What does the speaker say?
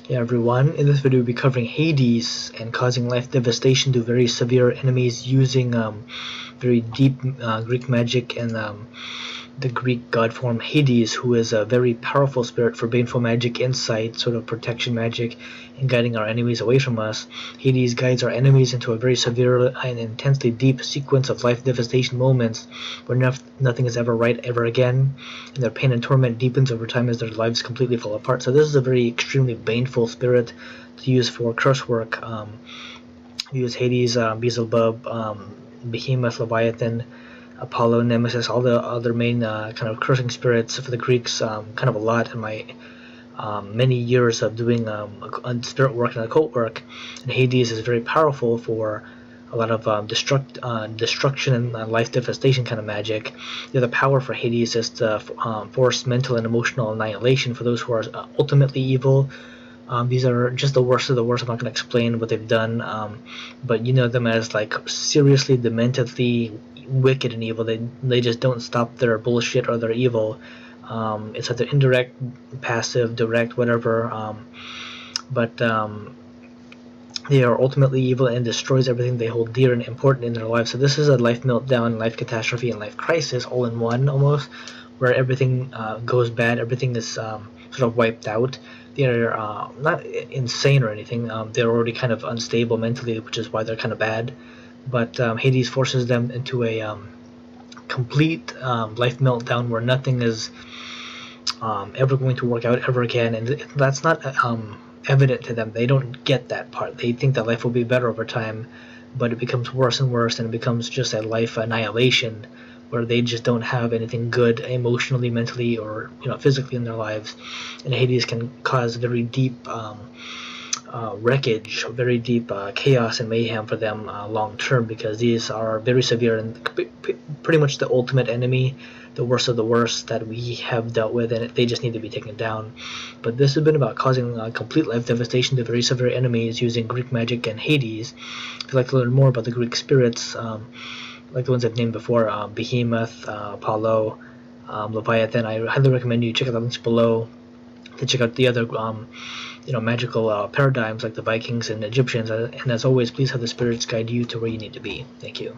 Hey everyone, in this video we'll be covering Hades and causing life devastation to very severe enemies using very deep Greek magic and the Greek god form Hades, who is a very powerful spirit for baneful magic, insight, sort of protection magic, and guiding our enemies away from us. Hades guides our enemies into a very severe and intensely deep sequence of life devastation moments where nothing is ever right ever again, and their pain and torment deepens over time as their lives completely fall apart. So this is a very extremely baneful spirit to use for curse work. Use Hades, Beelzebub, Behemoth, Leviathan, Apollo, Nemesis, all the other main kind of cursing spirits for the Greeks, kind of a lot in my many years of doing spirit work and occult work. And Hades is very powerful for a lot of destruction and life devastation kind of magic. The other power for Hades is to force mental and emotional annihilation for those who are ultimately evil. These are just the worst of the worst. I'm not going to explain what they've done, but you know them as like seriously dementedly wicked and evil. They just don't stop their bullshit or their evil. It's either indirect, passive, direct, whatever. But they are ultimately evil and destroys everything they hold dear and important in their lives. So this is a life meltdown, life catastrophe, and life crisis all in one almost, where everything goes bad, everything is sort of wiped out. They're not insane or anything. They're already kind of unstable mentally, which is why they're kind of bad. But Hades forces them into a complete life meltdown where nothing is ever going to work out ever again, and that's not evident to them. They don't get that part. They think that life will be better over time, but it becomes worse and worse, and it becomes just a life annihilation where they just don't have anything good emotionally, mentally, or physically in their lives. And Hades can cause very deep wreckage, very deep chaos and mayhem for them long term, because these are very severe and pretty much the ultimate enemy, the worst of the worst that we have dealt with, and they just need to be taken down. But this has been about causing complete life devastation to very severe enemies using Greek magic and Hades. If you'd like to learn more about the Greek spirits, like the ones I've named before, Behemoth, Apollo, Leviathan, I highly recommend you check out the links below to check out the other magical paradigms like the Vikings and Egyptians. And as always, please have the spirits guide you to where you need to be. Thank you.